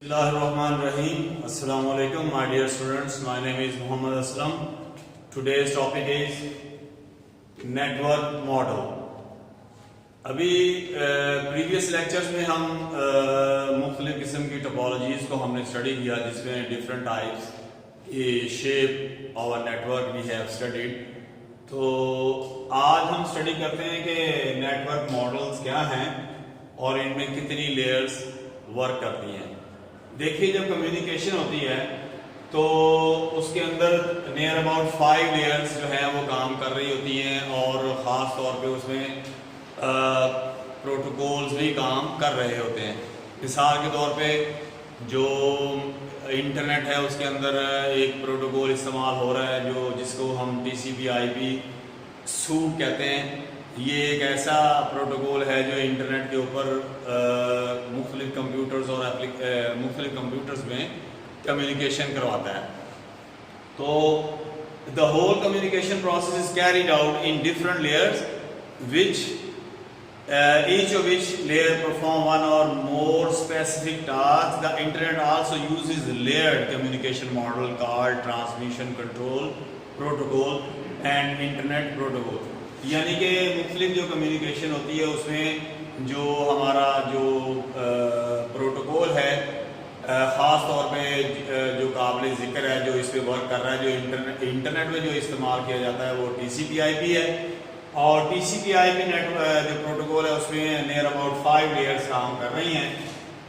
Bismillahirrahmanirrahim. Assalamu alaikum, my dear students. My name is Muhammad Aslam. Today's topic is network model. अभी previous lectures में हम मुख्तलिफ किस्म की टोपोलॉजीज को हमने स्टडी किया, जिसमें डिफरेंट टाइप्स शेप और नेटवर्क वी हैव स्टडीड. तो आज हम स्टडी करते हैं कि नेटवर्क मॉडल्स क्या हैं और इनमें कितनी लेयर्स वर्क करती हैं. देखिए, जब कम्युनिकेशन होती है तो उसके अंदर नियर अबाउट 5 लेयर्स जो है वो काम कर रही होती हैं, और ख़ास तौर पे उसमें प्रोटोकॉल्स भी काम कर रहे होते हैं. मिसाल के तौर पे जो इंटरनेट है उसके अंदर एक प्रोटोकॉल इस्तेमाल हो रहा है जिसको हम TCP/IP सूट कहते हैं. ये एक ऐसा प्रोटोकॉल है जो इंटरनेट के ऊपर मुख्तलिफ कंप्यूटर्स और मुख्तलिफ कंप्यूटर्स में कम्युनिकेशन करवाता है. तो the whole communication process is carried out in different layers which each of which layer perform one or more specific tasks. The internet also uses layered communication model called transmission control protocol and internet protocol. यानी कि मुख्तलिफ जो communication होती है उसमें जो हमारा जो प्रोटोकॉल है, ख़ास तौर पे जो काबिल ज़िक्र है, जो इस पर वर्क कर रहा है, जो इंटरनेट में जो इस्तेमाल किया जाता है वो TCP/IP है. और TCP/IP जो प्रोटोकॉल है उसमें नियर अबाउट 5 लेयर्स काम कर रही हैं.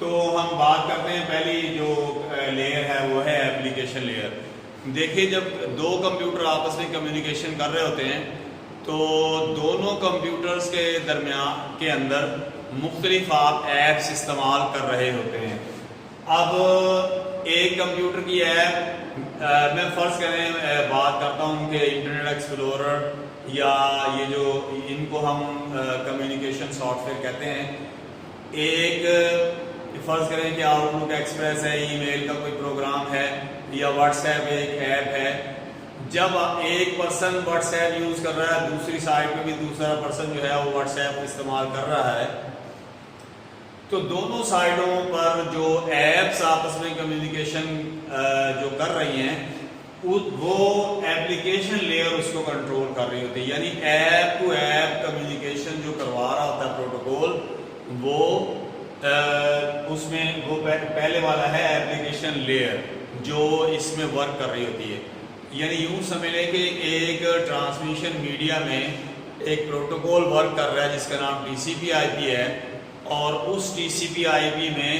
तो हम बात करते हैं, पहली जो लेयर है वो है एप्लीकेशन लेयर. देखिए, जब दो कंप्यूटर आपस में कम्युनिकेशन कर रहे होते हैं तो दोनों कंप्यूटर्स के दरमियान के अंदर मुख्तलिफ आप ऐप्स इस्तेमाल कर रहे होते हैं. अब एक कंप्यूटर की ऐप मैं फ़र्ज़ करें बात करता हूँ कि इंटरनेट एक्सप्लोरर या ये जो इनको हम कम्युनिकेशन सॉफ्टवेयर कहते हैं. एक फ़र्ज़ करें कि आउटलुक एक्सप्रेस है, ईमेल का कोई प्रोग्राम है, या व्हाट्सएप एक ऐप है. जब एक पर्सन व्हाट्सएप यूज़ कर रहा है, दूसरी साइड पे भी दूसरा पर्सन जो है वो व्हाट्सएप इस्तेमाल कर रहा है, तो दोनों साइडों पर जो ऐप्स आपस में कम्युनिकेशन जो कर रही हैं वो एप्लीकेशन लेयर उसको कंट्रोल कर रही होती है. यानी ऐप टू ऐप कम्युनिकेशन जो करवा रहा होता है प्रोटोकॉल, वो उसमें वो पहले वाला है एप्लीकेशन लेयर जो इसमें वर्क कर रही होती है. यानी यूं समझ लें कि एक ट्रांसमिशन मीडिया में एक प्रोटोकॉल वर्क कर रहा है जिसका नाम TCP/IP है, और उस TCP/IP में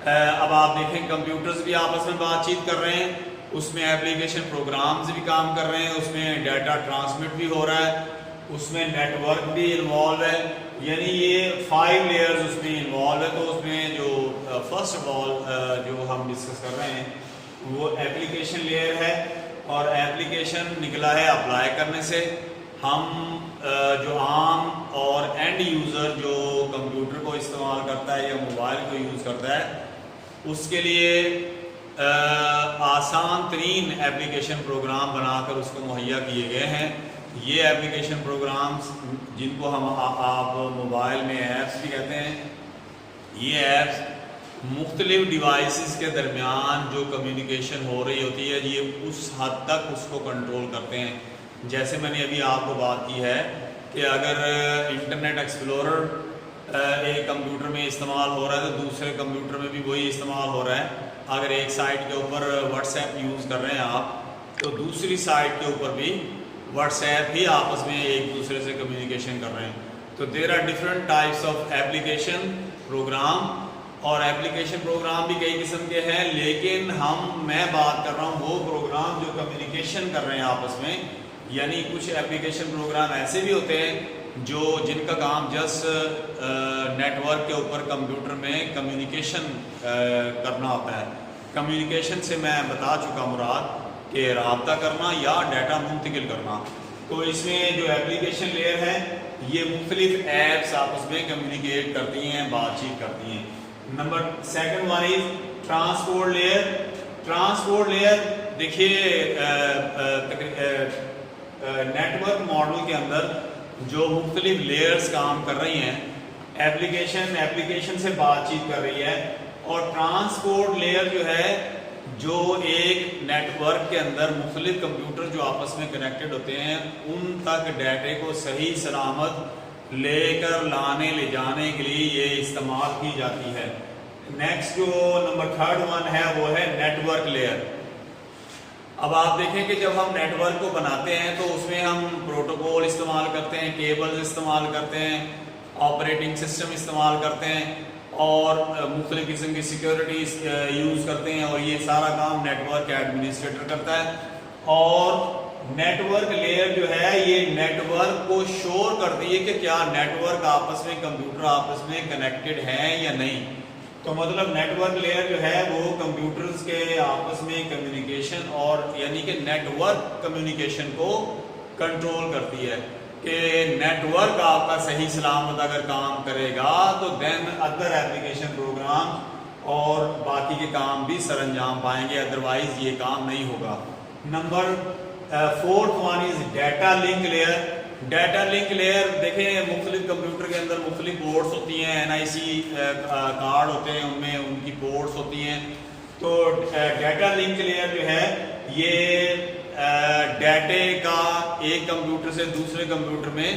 अब आप देखें कंप्यूटर्स भी आपस में बातचीत कर रहे हैं, उसमें एप्लीकेशन प्रोग्राम्स भी काम कर रहे हैं, उसमें डाटा ट्रांसमिट भी हो रहा है, उसमें नेटवर्क भी इन्वॉल्व है. यानी ये 5 लेयर्स उसमें इन्वॉल्व है. तो उसमें जो फर्स्ट ऑफ ऑल जो हम डिस्कस कर रहे हैं वो एप्लीकेशन लेयर है. और एप्लीकेशन निकला है अप्लाई करने से. हम जो आम और एंड यूज़र जो कंप्यूटर को इस्तेमाल करता है या मोबाइल को यूज़ करता है, उसके लिए आसान तरीन एप्लीकेशन प्रोग्राम बनाकर उसको मुहैया किए गए हैं. ये एप्लीकेशन प्रोग्राम्स जिनको हम आप मोबाइल में ऐप्स भी कहते हैं, ये ऐप्स मुख्तलिफ डिवाइसेस के दरमियान जो कम्युनिकेशन हो रही होती है ये उस हद तक उसको कंट्रोल करते हैं. जैसे मैंने अभी आपको बात की है कि अगर इंटरनेट एक्सप्लोरर एक कंप्यूटर में इस्तेमाल हो रहा है तो दूसरे कंप्यूटर में भी वही इस्तेमाल हो रहा है. अगर एक साइट के ऊपर व्हाट्सएप यूज़ कर रहे हैं आप, तो दूसरी साइट के ऊपर भी व्हाट्सएप ही आपस में एक दूसरे से कम्युनिकेशन कर रहे हैं. तो there are different types of application program, और एप्लीकेशन प्रोग्राम भी कई किस्म के हैं, लेकिन मैं बात कर रहा हूँ वो प्रोग्राम जो कम्युनिकेशन कर रहे हैं आपस में. यानी कुछ एप्लीकेशन प्रोग्राम ऐसे भी होते हैं जिनका काम जस्ट नेटवर्क के ऊपर कंप्यूटर में कम्युनिकेशन करना होता है. कम्युनिकेशन से मैं बता चुका मुराद कि राब्ता करना या डाटा मुंतकिल करना. तो इसमें जो एप्लीकेशन लेयर है ये मुख्तलिफ ऐप्स आपस में कम्युनिकेट करती हैं, बातचीत करती हैं. Number second one is transport layer. Transport layer देखिए, नेटवर्क मॉडल के अंदर जो मुख्तलिफ लेयर्स काम कर रही हैं, एप्लीकेशन से बातचीत कर रही है, और ट्रांसपोर्ट लेयर जो है जो एक नेटवर्क के अंदर मुख्तलिफ कंप्यूटर जो आपस में कनेक्टेड होते हैं उन तक डाटे को सही सलामत लेकर लाने ले जाने के लिए ये इस्तेमाल की जाती है। नेक्स्ट जो नंबर 3rd वन है वो है नेटवर्क लेयर। अब आप देखें कि जब हम नेटवर्क को बनाते हैं तो उसमें हम प्रोटोकॉल इस्तेमाल करते हैं, केबल्स इस्तेमाल करते हैं, ऑपरेटिंग सिस्टम इस्तेमाल करते हैं और मुख्तलिफ किस्म की सिक्योरिटी यूज़ करते हैं और ये सारा काम नेटवर्क एडमिनिस्ट्रेटर करता है। और नेटवर्क लेयर जो है ये नेटवर्क को श्योर करती है कि क्या नेटवर्क आपस में कंप्यूटर आपस में कनेक्टेड हैं या नहीं। तो मतलब नेटवर्क लेयर जो है वो कंप्यूटर्स के आपस में कम्युनिकेशन और यानी कि नेटवर्क कम्युनिकेशन को कंट्रोल करती है कि नेटवर्क आपका सही सलामत अगर काम करेगा तो देन अदर एप्लीकेशन प्रोग्राम और बाकी के काम भी सरंजाम पाएंगे, अदरवाइज ये काम नहीं होगा। Number 4th one is data link layer. Data link layer देखें मुख्तलिफ कंप्यूटर के अंदर मुख्तलिफ पोर्ट्स होती हैं, NIC कार्ड होते हैं उनमें उनकी पोर्ट्स होती हैं। तो डाटा लिंक लेयर जो है ये डाटे का एक कंप्यूटर से दूसरे कंप्यूटर में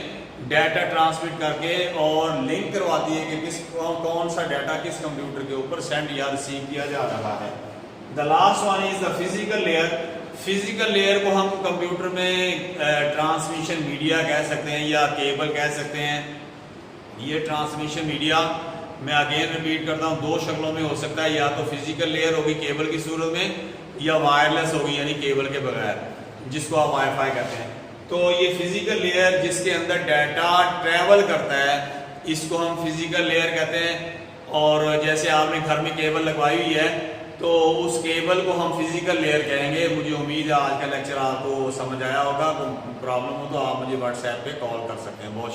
डाटा ट्रांसमिट करके और लिंक करवाती है कि कौन सा डाटा किस कंप्यूटर के ऊपर सेंड या रिसीव किया जा रहा है। The last one is the physical layer. Physical layer को हम कंप्यूटर में ट्रांसमिशन मीडिया कह सकते हैं या केबल कह सकते हैं। ये ट्रांसमिशन मीडिया मैं अगेन रिपीट करता हूँ 2 शक्लों में हो सकता है, या तो फिजिकल लेयर होगी केबल की सूरत में या वायरलेस होगी यानी केबल के बगैर, जिसको आप वाईफाई कहते हैं। तो ये फिजिकल लेयर जिसके अंदर डाटा ट्रेवल करता है इसको हम फिजिकल लेयर कहते हैं। और जैसे आपने घर में केबल लगवाई हुई है तो उस केबल को हम फिजिकल लेयर कहेंगे। मुझे उम्मीद है आज का लेक्चर आपको समझ आया होगा। कोई प्रॉब्लम हो तो आप मुझे व्हाट्सएप पे कॉल कर सकते हैं। बहुत